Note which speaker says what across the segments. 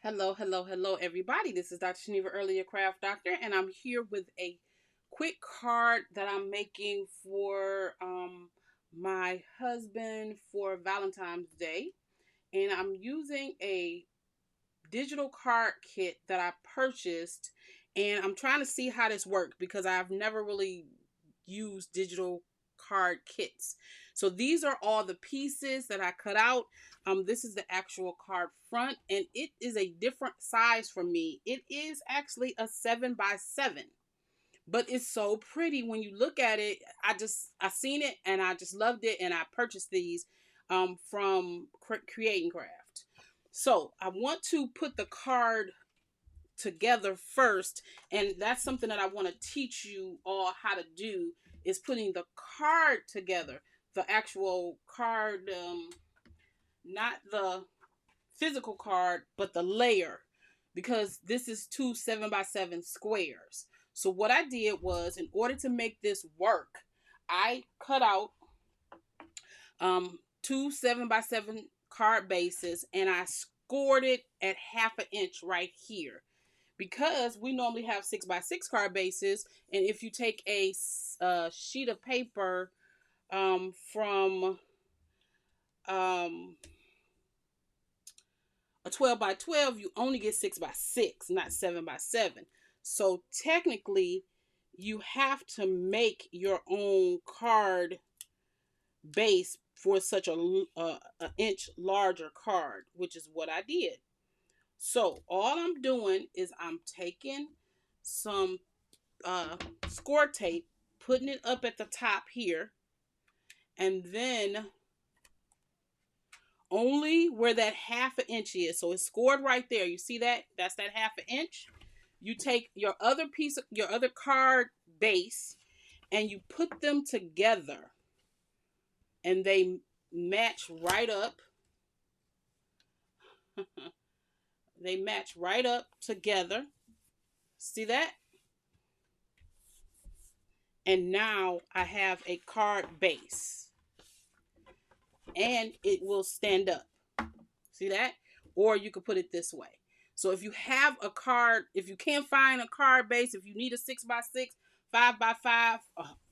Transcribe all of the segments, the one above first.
Speaker 1: Hello, hello, hello, everybody. This is Dr. Geneva Early, your craft doctor, and I'm here with a quick card that I'm making for my husband for Valentine's Day. And I'm using a digital card kit that I purchased, and I'm trying to see how this works because I've never really used digital card kits. So these are all the pieces that I cut out. This is the actual card front, and it is a different size for me. It is actually a 7x7, but it's so pretty when you look at it. I seen it and I just loved it, and I purchased these from Create and Craft. So I want to put the card together first, and that's something that I want to teach you all how to do, is putting the card together, the actual card, not the physical card but the layer, because this is two 7x7 squares. So what I did was, in order to make this work, I cut out two 7x7 card bases, and I scored it at 1/2 inch right here, because we normally have 6x6 card bases. And if you take a sheet of paper from a 12x12, you only get 6x6, not 7x7. So technically, you have to make your own card base for such a inch larger card, which is what I did. So all I'm doing is I'm taking some score tape, putting it up at the top here, and then only where that 1/2 inch is. So it's scored right there. You see that? That's that 1/2 inch. You take your other piece of your other card base, and you put them together, and they match right up. They match right up together. See that? And now I have a card base, and it will stand up. See that? Or you could put it this way. So if you have a card, if you can't find a card base, if you need a 6x6, 5x5,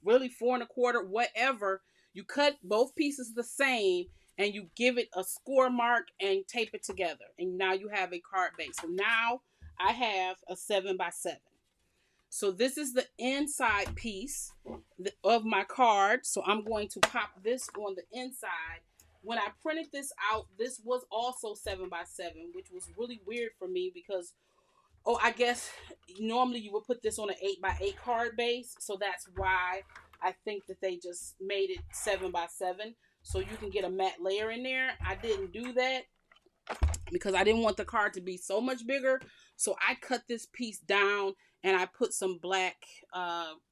Speaker 1: really 4 1/4, whatever, you cut both pieces the same, and you give it a score mark and tape it together. And now you have a card base. So now I have a 7x7. So this is the inside piece of my card. So I'm going to pop this on the inside. When I printed this out, this was also 7x7, which was really weird for me because, oh, I guess normally you would put this on an 8x8 card base. So that's why I think that they just made it 7x7 so you can get a matte layer in there. I didn't do that because I didn't want the card to be so much bigger. So I cut this piece down, and I put some black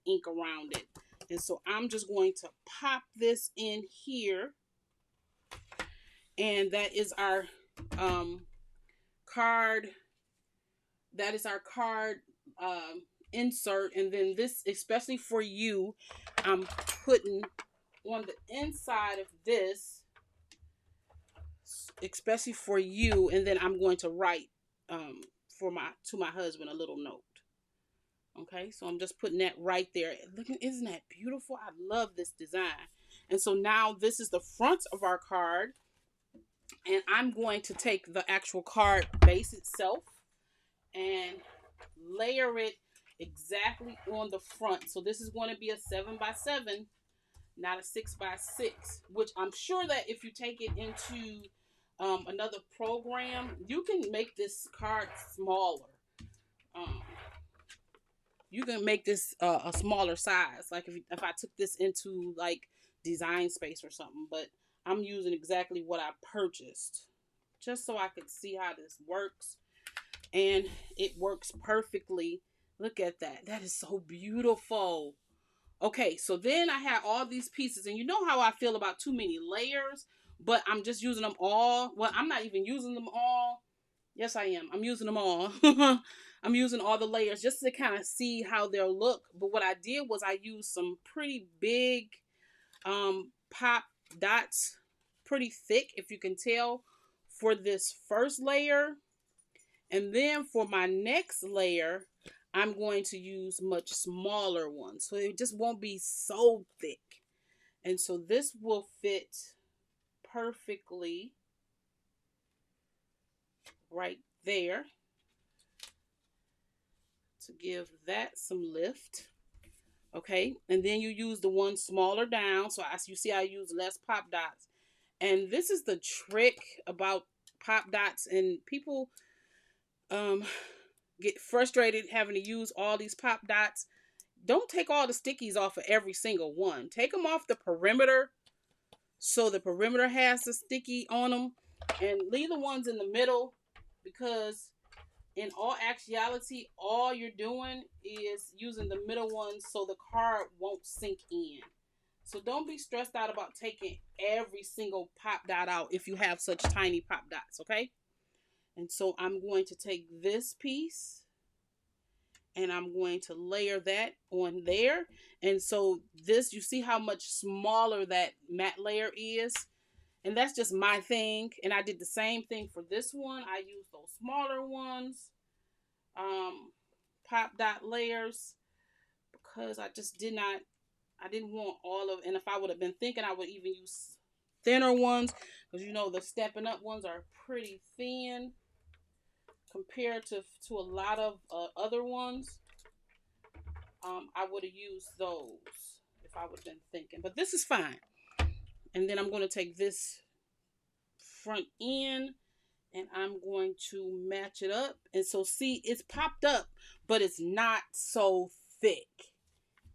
Speaker 1: ink around it. And so I'm just going to pop this in here. And that is our card. That is our card insert. And then this, especially for you, I'm putting on the inside of this, especially for you. And then I'm going to write to my husband a little note. Okay, so I'm just putting that right there. Look, isn't that beautiful? I love this design. And so now this is the front of our card, and I'm going to take the actual card base itself and layer it exactly on the front. So this is going to be a 7x7, not a 6x6, which I'm sure that if you take it into another program, you can make this card smaller. You can make this a smaller size, like if I took this into like Design Space or something. But I'm using exactly what I purchased, just so I could see how this works. And it works perfectly. Look at that. That is so beautiful. Okay, so then I have all these pieces, and you know how I feel about too many layers, but I'm just using them all. Well, I'm not even using them all. Yes, I am. I'm using them all. I'm using all the layers just to kind of see how they'll look. But what I did was I used some pretty big pop dots, pretty thick, if you can tell, for this first layer. And then for my next layer, I'm going to use much smaller ones. So it just won't be so thick. And so this will fit perfectly right there to give that some lift. Okay, and then you use the one smaller down. So as you see, I use less pop dots. And this is the trick about pop dots, and people get frustrated having to use all these pop dots. Don't take all the stickies off of every single one. Take them off the perimeter, so the perimeter has the sticky on them, and leave the ones in the middle, because in all actuality, all you're doing is using the middle ones so the card won't sink in. So don't be stressed out about taking every single pop dot out if you have such tiny pop dots, okay? And so I'm going to take this piece and I'm going to layer that on there. And so this, you see how much smaller that matte layer is? And that's just my thing. And I did the same thing for this one. I used those smaller ones, pop dot layers, because I just didn't want all of, and if I would have been thinking, I would even use thinner ones, because you know the Stampin' Up ones are pretty thin compared to a lot of other ones. I would have used those if I would have been thinking, but this is fine. And then I'm going to take this front end and I'm going to match it up. And so see, it's popped up, but it's not so thick,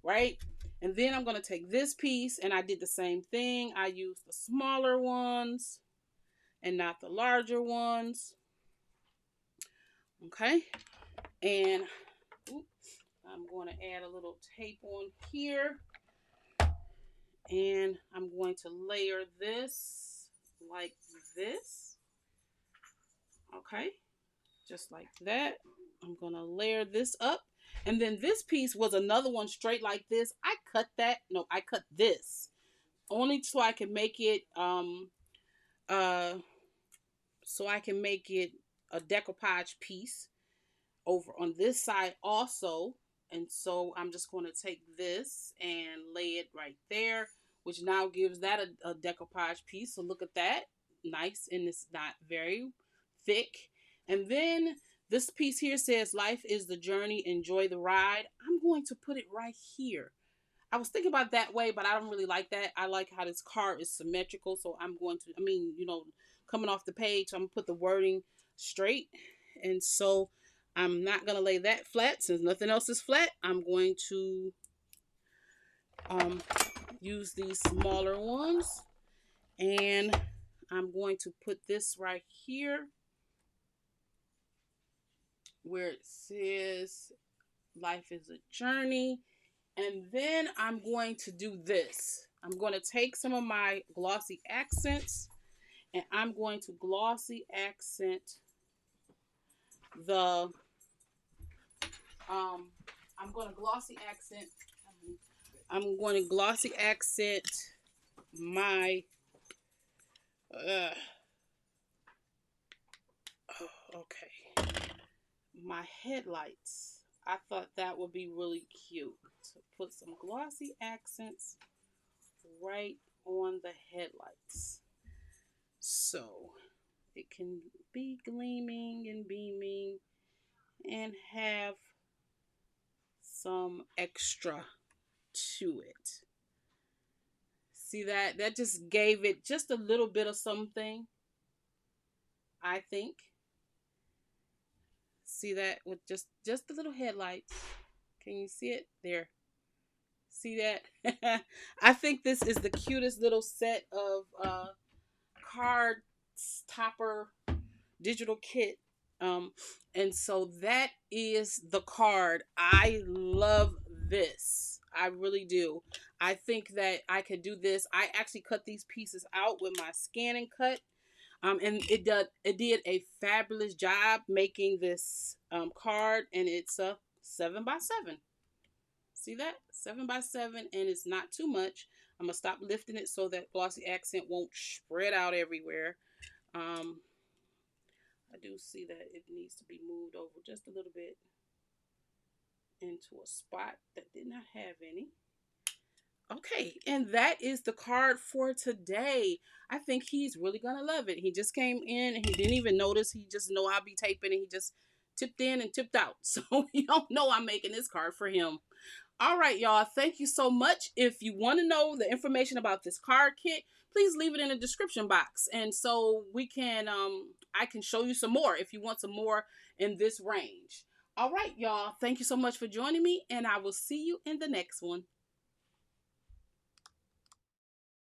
Speaker 1: right? And then I'm going to take this piece, and I did the same thing. I used the smaller ones and not the larger ones. Okay. And I'm going to add a little tape on here. And I'm going to layer this like this. Okay. Just like that. I'm going to layer this up. And then this piece was another one straight like this. I cut that. No, I cut this. Only so I can make it a decoupage piece over on this side also. And so I'm just going to take this and lay it right there, which now gives that a decoupage piece. So look at that. Nice, and it's not very thick. And then this piece here says, "Life is the journey, enjoy the ride." I'm going to put it right here. I was thinking about that way, but I don't really like that. I like how this card is symmetrical. So I'm going to, coming off the page, so I'm going to put the wording straight. And so I'm not going to lay that flat. Since nothing else is flat, I'm going to use these smaller ones. And I'm going to put this right here where it says life is a journey. And then I'm going to do this. I'm going to take some of my glossy accents and I'm going to glossy accent the I'm going to glossy accent my my headlights. I thought that would be really cute to put some glossy accents right on the headlights, so it can be gleaming and beaming and have some extra to it. See that? That just gave it just a little bit of something, I think. See that with just the little headlights? Can you see it? There. See that? I think this is the cutest little set of card topper digital kit. And so that is the card. I love this. I really do. I think that I could do this. I actually cut these pieces out with my scan and cut. And it did a fabulous job making this card, and it's a 7x7. See that? 7x7, and it's not too much. I'm gonna stop lifting it so that glossy accent won't spread out everywhere. I do see that it needs to be moved over just a little bit into a spot that did not have any. Okay, and that is the card for today. I think he's really gonna love it. He just came in and he didn't even notice. He just know I'll be taping, and he just tipped in and tipped out. So he don't know I'm making this card for him. All right, y'all. Thank you so much. If you want to know the information about this card kit, please leave it in the description box, and so we can I can show you some more if you want some more in this range. All right, y'all. Thank you so much for joining me, and I will see you in the next one.